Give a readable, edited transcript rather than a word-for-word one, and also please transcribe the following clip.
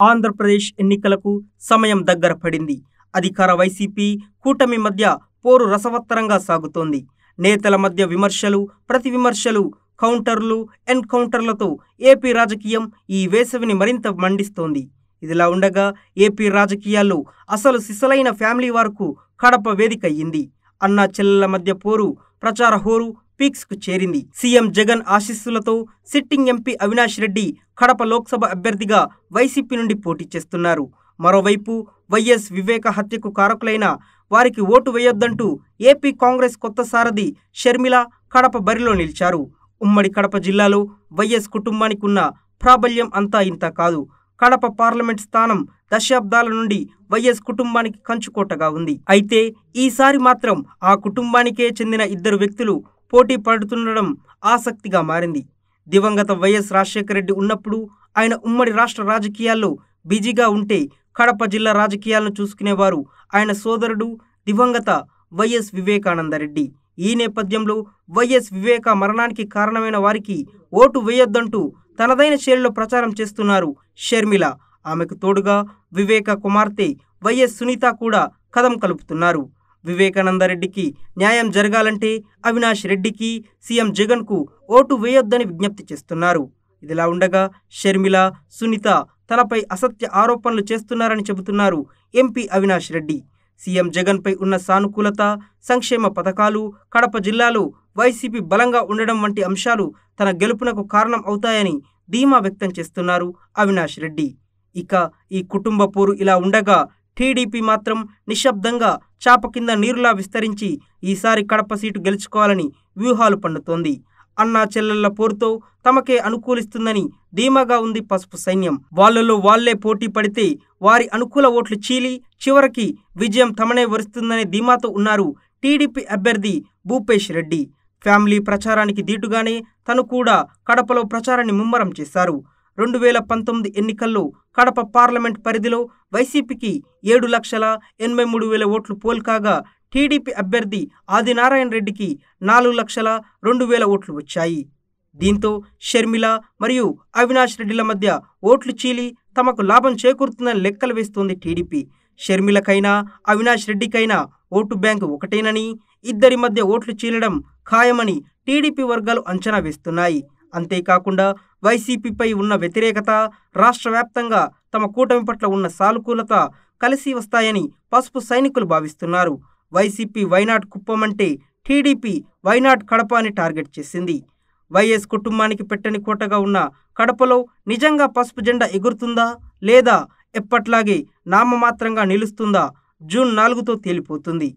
ఆంధ్రప్రదేశ్ ఎన్నికలకు సమయం దగ్గర పడింది. అధికార వైసీపీ కూటమి మధ్య పోరు రసవత్తరంగా సాగుతోంది. నేతల మధ్య విమర్శలు, ప్రతి విమర్శలు, కౌంటర్లు, ఎన్కౌంటర్లతో ఏపీ రాజకీయం ఈ వేసవిని మరింత మండిస్తోంది. ఇదిలా ఉండగా ఏపీ రాజకీయాల్లో అసలు సిసలైన ఫ్యామిలీ వార్కు కడప వేదిక అయ్యింది. అన్నా చెల్లెల మధ్య పోరు ప్రచార హోరు పీక్స్కు చేరింది. సీఎం జగన్ ఆశీస్సులతో సిట్టింగ్ ఎంపీ అవినాష్ రెడ్డి కడప లోక్సభ అభ్యర్థిగా వైసీపీ నుండి పోటీ చేస్తున్నారు. మరోవైపు వైఎస్ వివేక హత్యకు కారకులైన వారికి ఓటు వేయొద్దంటూ ఏపీ కాంగ్రెస్ కొత్త సారథి షర్మిల కడప బరిలో నిలిచారు. ఉమ్మడి కడప జిల్లాలో వైఎస్ కుటుంబానికి ఉన్న ప్రాబల్యం అంతా ఇంత కాదు. కడప పార్లమెంట్ స్థానం దశాబ్దాల నుండి వైఎస్ కుటుంబానికి కంచుకోటగా ఉంది. అయితే ఈసారి మాత్రం ఆ కుటుంబానికే చెందిన ఇద్దరు వ్యక్తులు పోటీ పడుతుండడం ఆసక్తిగా మారింది. దివంగత వైఎస్ రాజశేఖర రెడ్డి ఉన్నప్పుడు ఆయన ఉమ్మడి రాష్ట్ర రాజకీయాల్లో బిజీగా ఉంటే కడప జిల్లా రాజకీయాలను చూసుకునేవారు ఆయన సోదరుడు దివంగత వైఎస్ వివేకానందరెడ్డి. ఈ నేపథ్యంలో వైఎస్ వివేక మరణానికి కారణమైన వారికి ఓటు వేయొద్దంటూ తనదైన శైలిలో ప్రచారం చేస్తున్నారు షర్మిల. ఆమెకు తోడుగా వివేక కుమార్తె వైఎస్ సునీత కూడా కదం కలుపుతున్నారు. వివేకానందరెడ్డికి న్యాయం జరగాలంటే అవినాష్ రెడ్డికి సీఎం జగన్కు ఓటు వేయొద్దని విజ్ఞప్తి చేస్తున్నారు. ఇదిలా ఉండగా షర్మిల, సునీత తనపై అసత్య ఆరోపణలు చేస్తున్నారని చెబుతున్నారు ఎంపీ అవినాష్ రెడ్డి. సీఎం జగన్పై ఉన్న సానుకూలత, సంక్షేమ పథకాలు, కడప జిల్లాలో వైసీపీ బలంగా ఉండడం వంటి అంశాలు తన గెలుపునకు కారణం అవుతాయని ధీమా వ్యక్తం చేస్తున్నారు అవినాష్ రెడ్డి. ఇక ఈ కుటుంబ పోరు ఇలా ఉండగా టీడీపీ మాత్రం నిశ్శబ్దంగా చాప కింద నీరులా విస్తరించి ఈసారి కడప సీటు గెలుచుకోవాలని వ్యూహాలు పన్నుతోంది. అన్నా చెల్లెళ్ల పోరుతో తమకే అనుకూలిస్తుందని ధీమాగా ఉంది పసుపు సైన్యం. వాళ్లలో వాళ్లే పోటీ పడితే వారి అనుకూల ఓట్లు చీలి చివరికి విజయం తమనే వరిస్తుందనే ధీమాతో ఉన్నారు టీడీపీ అభ్యర్థి భూపేష్ రెడ్డి. ఫ్యామిలీ ప్రచారానికి దీటుగానే తను కూడా కడపలో ప్రచారాన్ని ముమ్మరం చేశారు. 2019 ఎన్నికల్లో కడప పార్లమెంట్ పరిధిలో వైసీపీకి 7,83,000 ఓట్లు పోల్ కాగా టీడీపీ అభ్యర్థి ఆదినారాయణ రెడ్డికి 4,02,000 ఓట్లు వచ్చాయి. దీంతో షర్మిల మరియు అవినాష్ రెడ్డిల మధ్య ఓట్లు చీలి తమకు లాభం చేకూరుతుందని లెక్కలు వేస్తోంది టీడీపీ. షర్మిలకైనా అవినాష్ రెడ్డికైనా ఓటు బ్యాంకు ఒకటేనని, ఇద్దరి మధ్య ఓట్లు చీలడం ఖాయమని టీడీపీ వర్గాలు అంచనా వేస్తున్నాయి. అంతేకాకుండా వైసీపీపై ఉన్న వ్యతిరేకత, రాష్ట్ర వ్యాప్తంగా తమ కూటమి పట్ల ఉన్న సానుకూలత కలిసి వస్తాయని పసుపు సైనికులు భావిస్తున్నారు. వైసీపీ వైనాట్ కుప్పం అంటే టీడీపీ వైనాట్ కడప అని టార్గెట్ చేసింది. వైఎస్ కుటుంబానికి పెట్టని కోటగా ఉన్న కడపలో నిజంగా పసుపు జెండా ఎగురుతుందా లేదా ఎప్పట్లాగే నామమాత్రంగా నిలుస్తుందా జూన్ 4తో తేలిపోతుంది.